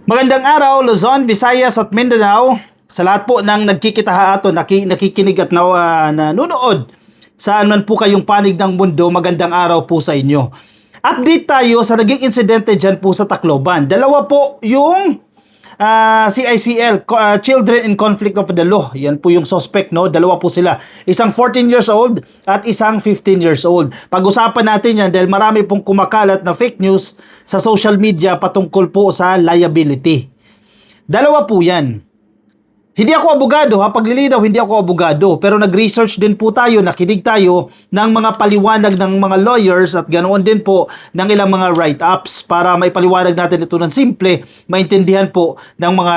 Magandang araw, Luzon, Visayas at Mindanao. Sa lahat po ng nagkikita ato, nakikinig at nanonood, saan man po kayong panig ng mundo, magandang araw po sa inyo. Update tayo sa naging insidente dyan po sa Tacloban. Dalawa po yung CICL, Children in Conflict of the Law. Yan po yung suspect, no? Dalawa po sila. Isang 14 years old at isang 15 years old. Pag-usapan natin yan dahil marami pong kumakalat na fake news sa social media patungkol po sa liability. Dalawa po yan. Hindi ako abogado, ha, paglilinaw, hindi ako abogado, pero nag-research din po tayo, nakinig tayo ng mga paliwanag ng mga lawyers at ganoon din po ng ilang mga write-ups para may paliwanag natin ito ng simple, maintindihan po ng mga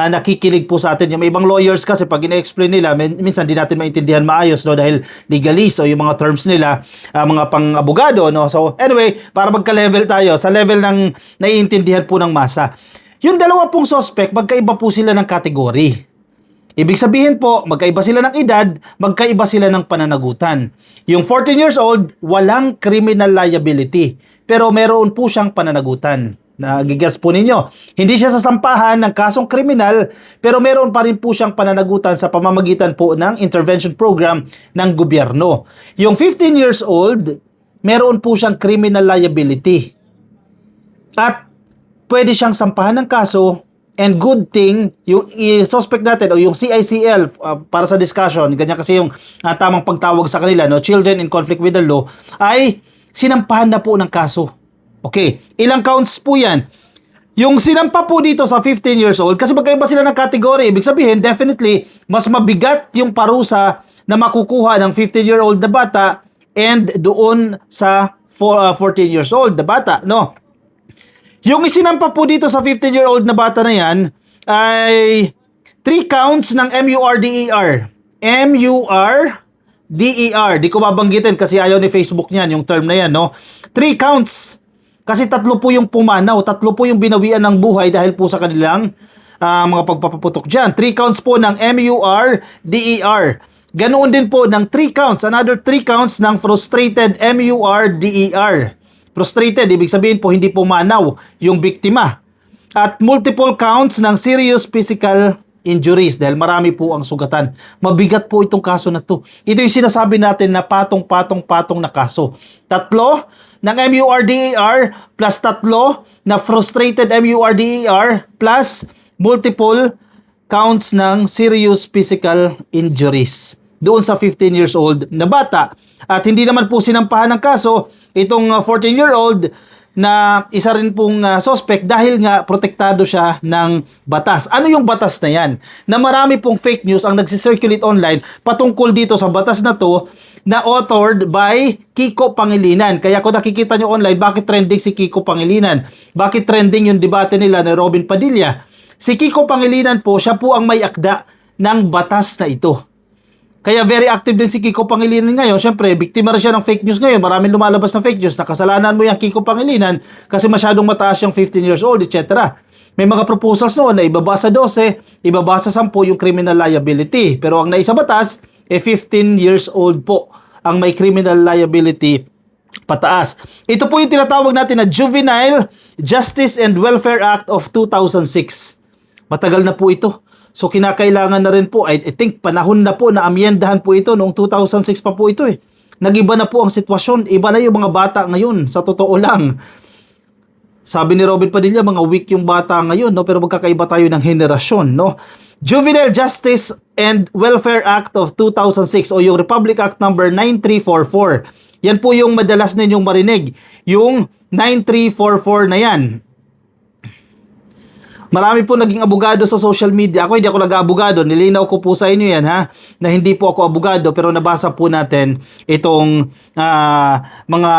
nakikinig po sa atin. Yung may ibang lawyers kasi pag ina-explain nila, minsan di natin maintindihan maayos, no, dahil legalese o yung mga terms nila, mga pang-abogado, no. So anyway, para magka-level tayo sa level ng naiintindihan po ng masa. Yung dalawa pong suspect, magkaiba po sila ng kategory. Ibig sabihin po, magkaiba sila ng edad, magkaiba sila ng pananagutan. Yung 14 years old, walang criminal liability, pero meron po siyang pananagutan. Nagigets po ninyo. Hindi siya sasampahan ng kasong kriminal, pero meron pa rin po siyang pananagutan sa pamamagitan po ng intervention program ng gobyerno. Yung 15 years old, meron po siyang criminal liability. At pwede siyang sampahan ng kaso. And good thing, yung suspect natin o yung CICL para sa discussion, ganyan kasi yung tamang pagtawag sa kanila, no, Children in Conflict with the Law, ay sinampahan na po ng kaso. Okay, ilang counts po yan? Yung sinampa po dito sa 15 years old, kasi magkaiba sila ng category, ibig sabihin, definitely, mas mabigat yung parusa na makukuha ng 15-year-old na bata and doon sa 14 years old na bata, no? Yung isinampa po dito sa 15-year-old na bata na yan ay 3 counts ng MURDER. MURDER. Di ko babanggitin kasi ayaw ni Facebook niyan yung term na yan, no? 3 counts. Kasi 3 po yung pumanaw, 3 po yung binawian ng buhay dahil po sa kanilang mga pagpapaputok dyan. 3 counts po ng MURDER. Ganoon din po ng 3 counts, another 3 counts ng frustrated MURDER. Frustrated, ibig sabihin po hindi pumanaw yung biktima. At multiple counts ng serious physical injuries dahil marami po ang sugatan. Mabigat po itong kaso na to. Ito yung sinasabi natin na patong na kaso. 3 ng MURDER plus 3 na frustrated MURDER plus multiple counts ng serious physical injuries doon sa 15 years old na bata. At hindi naman po sinampahan ng kaso itong 14-year-old na isa rin pong suspect dahil nga protektado siya ng batas. Ano yung batas na yan? Na marami pong fake news ang nagsisirculate online patungkol dito sa batas na to na authored by Kiko Pangilinan. Kaya kung nakikita nyo online, bakit trending si Kiko Pangilinan? Bakit trending yung debate nila ni Robin Padilla? Si Kiko Pangilinan po, siya po ang may akda ng batas na ito. Kaya very active din si Kiko Pangilinan ngayon. Siyempre, biktima rin siya ng fake news ngayon. Maraming lumalabas ng fake news. Nakasalanan mo yung Kiko Pangilinan kasi masyadong mataas yung 15 years old, etc. May mga proposals noon na ibaba sa 12, ibaba sa 10 yung criminal liability. Pero ang naisa batas, 15 years old po ang may criminal liability pataas. Ito po yung tinatawag natin na Juvenile Justice and Welfare Act of 2006. Matagal na po ito. So kinakailangan na rin po, I think panahon na po na amyendahan po ito noong 2006 pa po ito eh. Nagiba na po ang sitwasyon, iba na yung mga bata ngayon, sa totoo lang. Sabi ni Robin Padilla, mga weak yung bata ngayon, no? Pero magkakaiba tayo ng henerasyon, no? Juvenile Justice and Welfare Act of 2006 o yung Republic Act number 9344. Yan po yung madalas ninyong marinig, yung 9344 na yan. Marami po naging abogado sa social media. Ako hindi ako nag-abogado. Nilinaw ko po sa inyo yan, ha, na hindi po ako abogado, pero nabasa po natin itong mga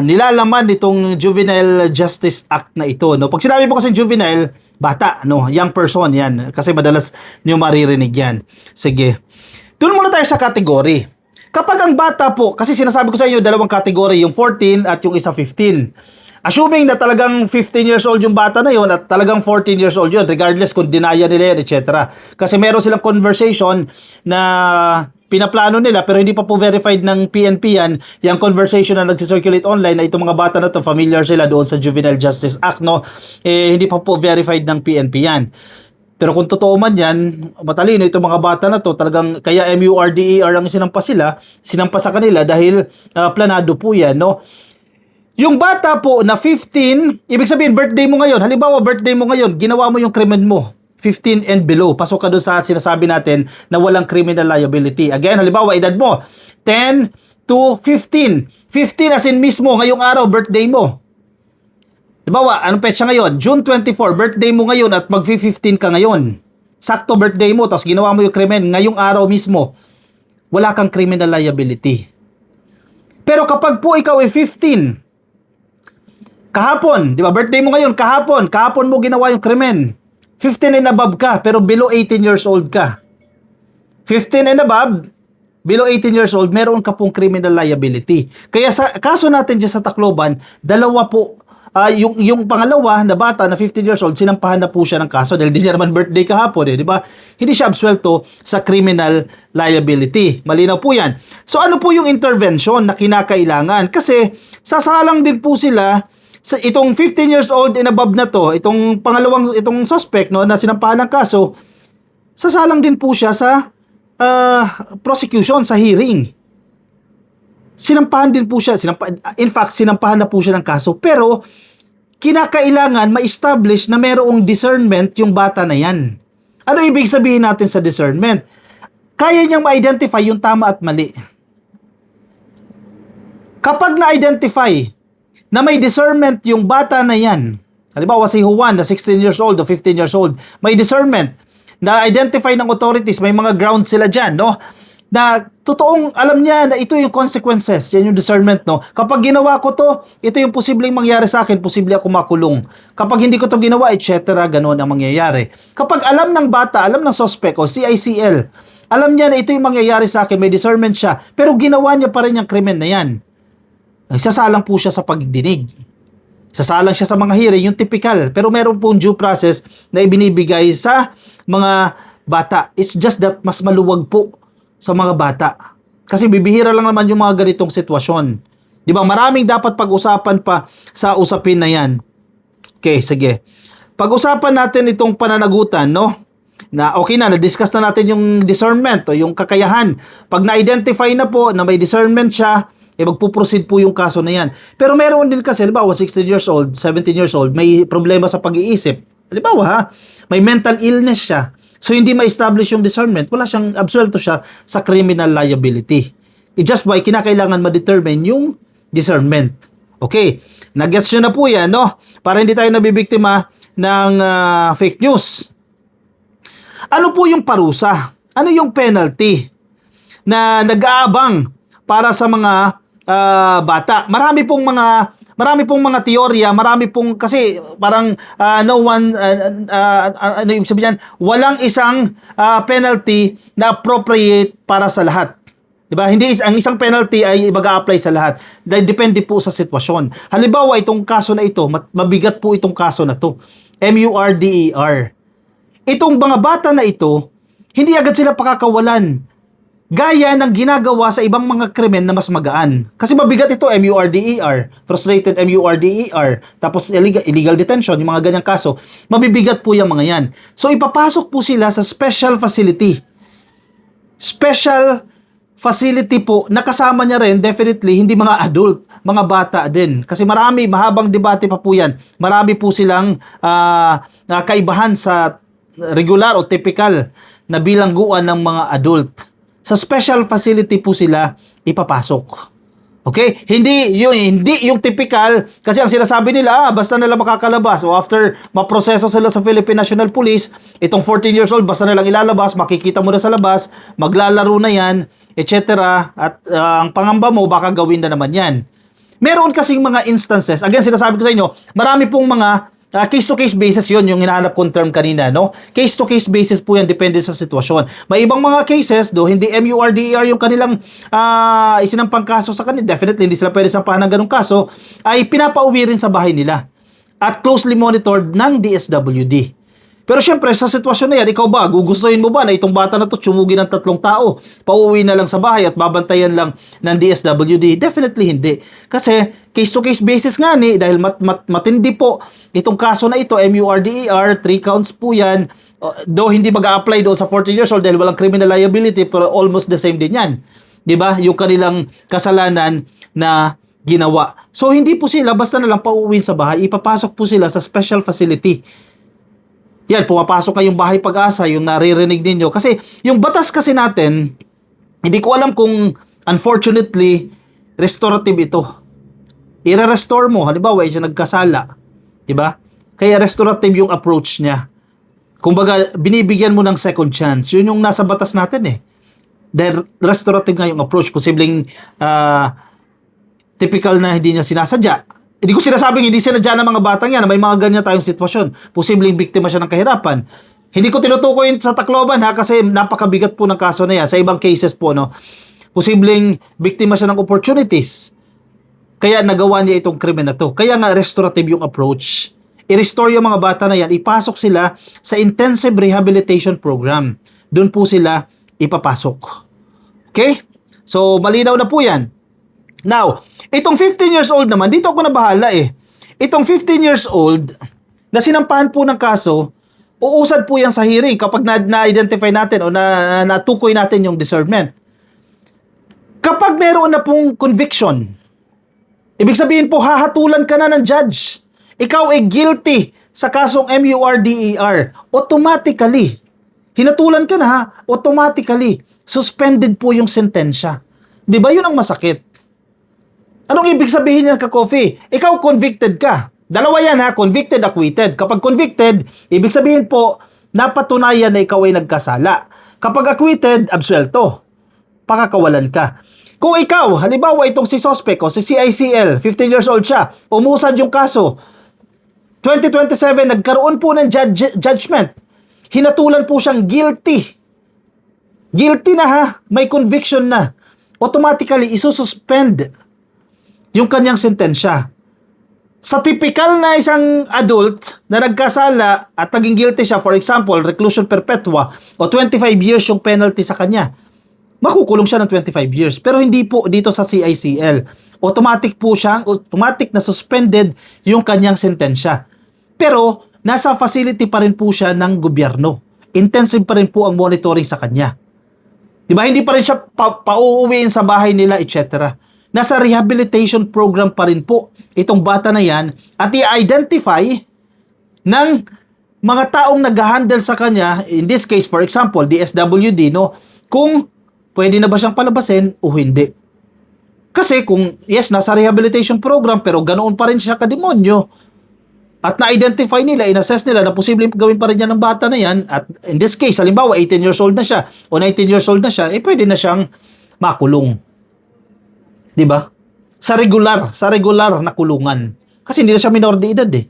nilalaman nitong Juvenile Justice Act na ito, no. Pag sinabi po kasi juvenile, bata, no, young person yan. Kasi madalas niyo maririnig yan. Sige. Doon muna tayo sa category. Kapag ang bata po, kasi sinasabi ko sa inyo, dalawang category, yung 14 at yung isa 15. Assuming na talagang 15 years old yung bata na yon at talagang 14 years old yun, regardless kung dinaya nila yan, etc. Kasi meron silang conversation na pinaplano nila pero hindi pa po verified ng PNP yan, yung conversation na nagsi-circulate online na itong mga bata na to familiar sila doon sa Juvenile Justice Act, no? Hindi pa po verified ng PNP yan. Pero kung totoo man yan, matalino itong mga bata na to, talagang kaya MURDER ang sinampa sa kanila dahil planado po yan, no? Yung bata po na 15, ibig sabihin birthday mo ngayon, halimbawa birthday mo ngayon, ginawa mo yung krimen mo, 15 and below, pasok ka doon sa sinasabi natin na walang criminal liability. Again, halimbawa edad mo, 10 to 15. 15 as in mismo, ngayong araw, birthday mo. Halimbawa, anong petsa ngayon? June 24, birthday mo ngayon at mag-15 ka ngayon. Sakto birthday mo, tapos ginawa mo yung krimen ngayong araw mismo, wala kang criminal liability. Pero kapag po ikaw ay 15, kahapon, di ba, birthday mo ngayon, kahapon mo ginawa yung krimen, 15 and above ka, pero below 18 years old ka. 15 and above, below 18 years old, meron ka pong criminal liability. Kaya sa kaso natin dyan sa Tacloban, dalawa po, yung pangalawa na bata na 15 years old, sinampahan na po siya ng kaso dahil di niya naman birthday kahapon, di ba? Hindi siya absuelto sa criminal liability. Malinaw po yan. So ano po yung intervention na kinakailangan? Kasi sasalang din po sila sa itong 15 years old and above na to, itong suspect, no, na sinampahan ng kaso, sasalang din po siya sa prosecution, sa hearing. Sinampahan din po siya, in fact, sinampahan na po siya ng kaso, pero kinakailangan ma-establish na merong discernment yung bata na yan. Ano ibig sabihin natin sa discernment? Kaya niyang ma-identify yung tama at mali. Kapag na-identify na may discernment yung bata na yan, halimbawa si Juan na 16 years old o 15 years old, may discernment na identify ng authorities, may mga grounds sila dyan, no? Na totoong alam niya na ito yung consequences, yan yung discernment, no? Kapag ginawa ko to, ito yung posibleng mangyari sa akin, posible ako makulong. Kapag hindi ko to ginawa, etc., ganoon ang mangyayari. Kapag alam ng bata, alam ng suspect o CICL, alam niya na ito yung mangyayari sa akin, may discernment siya, pero ginawa niya pa rin yung krimen na yan, sasalang po siya sa pagdinig. Sasalang siya sa mga hearing, yung typical. Pero meron pong due process na ibinibigay sa mga bata. It's just that mas maluwag po sa mga bata. Kasi bibihira lang naman yung mga ganitong sitwasyon. Di ba? Maraming dapat pag-usapan pa sa usapin na yan. Okay, sige. Pag-usapan natin itong pananagutan, no? Na okay na-discuss na natin yung discernment o yung kakayahan. Pag na-identify na po na may discernment siya, magpuproceed po yung kaso na yan. Pero meron din kasi, halimbawa, 16 years old, 17 years old, may problema sa pag-iisip. Halimbawa, may mental illness siya. So, hindi ma-establish yung discernment. Wala siyang, absuelto siya sa criminal liability. Just why, kinakailangan ma-determine yung discernment. Okay, nag-gets nyo na po yan, no? Para hindi tayo nabibiktima ng fake news. Ano po yung parusa? Ano yung penalty na nag-aabang para sa mga bata? Marami pong mga teorya, marami pong kasi parang no one ano yung sabihin, walang isang penalty na appropriate para sa lahat. 'Di ba? Hindi ang isang penalty ay mag-a-apply sa lahat. Dahil depende po sa sitwasyon. Halimbawa, itong kaso na ito, mabigat po itong kaso na to. MURDER. Itong mga bata na ito, hindi agad sila pakakawalan. Gaya ng ginagawa sa ibang mga krimen na mas magaan. Kasi mabigat ito, MURDER, frustrated MURDER, tapos illegal detention, yung mga ganyang kaso, mabibigat po yung mga yan. So ipapasok po sila sa special facility. Special facility po, nakasama niya rin, definitely, hindi mga adult, mga bata din. Kasi mahabang debate pa po yan. Marami po silang kaibahan sa regular o typical na bilangguan ng mga adult. Sa special facility po sila ipapasok. Okay? Hindi yung typical, kasi ang sinasabi nila, basta nila makakalabas o after maproseso sila sa Philippine National Police, itong 14 years old, basta nilang ilalabas, makikita mo na sa labas, maglalaro na yan, etc. At ang pangamba mo, baka gawin na naman yan. Meron kasing mga instances, again, sinasabi ko sa inyo, marami pong mga case-to-case basis yun, yung hinahanap kong term kanina, no? Case-to-case basis po yan, depende sa sitwasyon. May ibang mga cases, hindi MURDER yung kanilang isinampang kaso sa kanila, definitely hindi sila pwede sampahan ng ganung kaso, ay pinapauwi rin sa bahay nila at closely monitored ng DSWD. Pero syempre, sa sitwasyon na yan, ikaw ba, gugustuhin mo ba na itong bata na to tsumugi ng 3 tao, pauwi na lang sa bahay at babantayan lang ng DSWD? Definitely hindi. Kasi case-to-case basis nga dahil matindi po itong kaso na ito, MURDER, 3 counts po yan. Though hindi mag-a-apply doon sa 14 years old dahil walang criminal liability, pero almost the same din yan. 'Di ba? Yung kanilang kasalanan na ginawa. So hindi po sila basta na lang pauuwin sa bahay, ipapasok po sila sa special facility. Yan, pumapasok kayong bahay Pag-asa, yung naririnig ninyo. Kasi yung batas kasi natin, hindi ko alam kung unfortunately restorative ito. I-restore mo, halimbawa siya nagkasala, 'di ba? Kaya restorative yung approach niya. Kumbaga, binibigyan mo ng second chance. Yun yung nasa batas natin eh. Dahil restorative nga yung approach. Posibleng typical na hindi niya sinasadya. Hindi ko sinasabing hindi sinadya ng mga batang yan na may mga ganyan tayong sitwasyon. Posibleng biktima siya ng kahirapan. Hindi ko tinutukoy sa Tacloban kasi napakabigat po ng kaso na yan. Sa ibang cases po, no, posibleng biktima siya ng opportunities. Kaya nagawa niya itong krimen na to. Kaya nga restorative yung approach. I-restore yung mga bata na yan, ipasok sila sa intensive rehabilitation program. Doon po sila ipapasok. Okay? So, malinaw na po yan. Now, itong 15 years old naman, dito ako na bahala eh. Itong 15 years old, na sinampahan po ng kaso, uusad po yan sa hearing kapag na-identify natin o natukoy natin yung discernment. Kapag meron na pong conviction, ibig sabihin po, hahatulan ka na ng judge. Ikaw ay guilty sa kasong MURDER. Automatically, hinatulan ka na automatically, suspended po yung sentensya. Di ba yun ang masakit? Anong ibig sabihin yan ka-coffee? Ikaw convicted ka. Dalawa yan convicted, acquitted. Kapag convicted, ibig sabihin po, napatunayan na ikaw ay nagkasala. Kapag acquitted, absuelto. Pakakawalan ka. Kung ikaw, halimbawa itong si suspect o si CICL, 15 years old siya, umusad yung kaso, 2027, nagkaroon po ng judgment. Hinatulan po siyang guilty. Guilty na may conviction na. Automatically, isususpend yung kanyang sentensya. Sa typical na isang adult na nagkasala at naging guilty siya, for example, reclusion perpetua o 25 years yung penalty sa kanya, makukulong siya ng 25 years. Pero hindi po dito sa CICL. Automatic na suspended yung kanyang sentensya. Pero, nasa facility pa rin po siya ng gobyerno. Intensive pa rin po ang monitoring sa kanya. Diba? Hindi pa rin siya pauuwiin sa bahay nila, etc. Nasa rehabilitation program pa rin po itong bata na yan at i-identify ng mga taong nag-handle sa kanya, in this case, for example, DSWD, no, kung pwede na ba siyang palabasin o hindi. Kasi kung, yes, nasa rehabilitation program pero ganoon pa rin siya kademonyo at na-identify nila, in-assess nila na posibleng gawin pa rin niya ng bata na yan at in this case, halimbawa, 18 years old na siya o 19 years old na siya, pwede na siyang makulong. Diba? Sa regular na kulungan. Kasi hindi na siya minor de edad eh.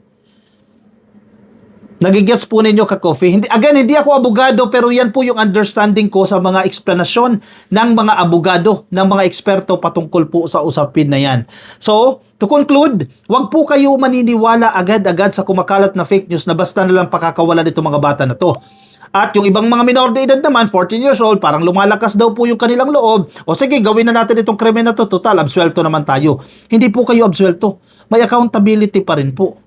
Nagigets po ninyo ka-coffee. Hindi ako abogado pero yan po yung understanding ko sa mga eksplanasyon ng mga abogado, ng mga eksperto patungkol po sa usapin na yan. So, to conclude, wag po kayo maniniwala agad-agad sa kumakalat na fake news na basta na lang pakakawalan nito mga bata na to. At yung ibang mga minor de edad naman, 14 years old, parang lumalakas daw po yung kanilang loob. O sige, gawin na natin itong krimen na to. Total, absuelto naman tayo. Hindi po kayo absuelto. May accountability pa rin po.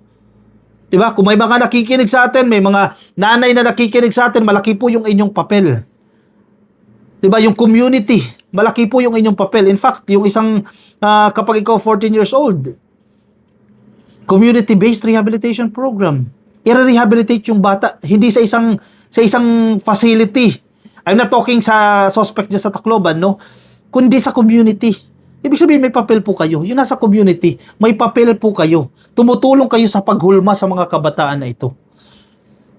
Diba? Kung may mga nakikinig sa atin, may mga nanay na nakikinig sa atin, malaki po yung inyong papel. Diba? Yung community, malaki po yung inyong papel. In fact, yung isang, kapag ikaw 14 years old, community-based rehabilitation program. I-rehabilitate yung bata, hindi sa isang facility. I'm not talking sa suspect dyan sa Tacloban, no? Kundi sa community. Ibig sabihin, may papel po kayo. Yung nasa community, may papel po kayo. Tumutulong kayo sa paghulma sa mga kabataan na ito.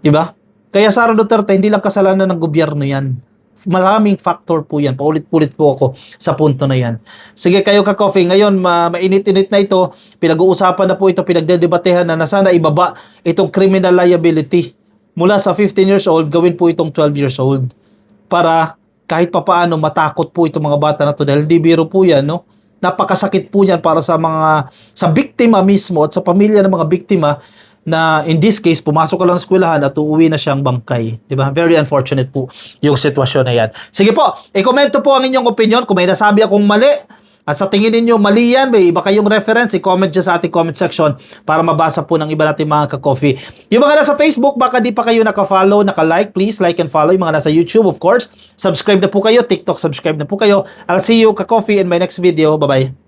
Diba? Kaya Sara Duterte, hindi lang kasalanan ng gobyerno yan. Maraming factor po yan. Paulit-ulit po ako sa punto na yan. Sige kayo ka-coffee. Ngayon, mainit-init na ito. Pinag-uusapan na po ito, pinagdedebatehan na sana ibaba itong criminal liability. Mula sa 15 years old, gawin po itong 12 years old. Para kahit papaano matakot po itong mga bata na to. Dahil di biro po yan, no? Napakasakit po yan para sa biktima mismo at sa pamilya ng mga biktima na in this case, pumasok ka lang sa eskwelahan at uuwi na siyang bangkay. Diba? Very unfortunate po yung sitwasyon na yan. Sige po, i-komento po ang inyong opinion. Kung may nasabi akong mali, at sa tingin ninyo mali yan, may iba kayong reference, i-comment dyan sa ating comment section para mabasa po ng iba natin mga ka-coffee. Yung mga nasa Facebook, baka di pa kayo naka-follow, naka-like, please like and follow. Yung mga nasa YouTube, of course, subscribe na po kayo. TikTok, subscribe na po kayo. I'll see you ka-coffee in my next video. Bye-bye.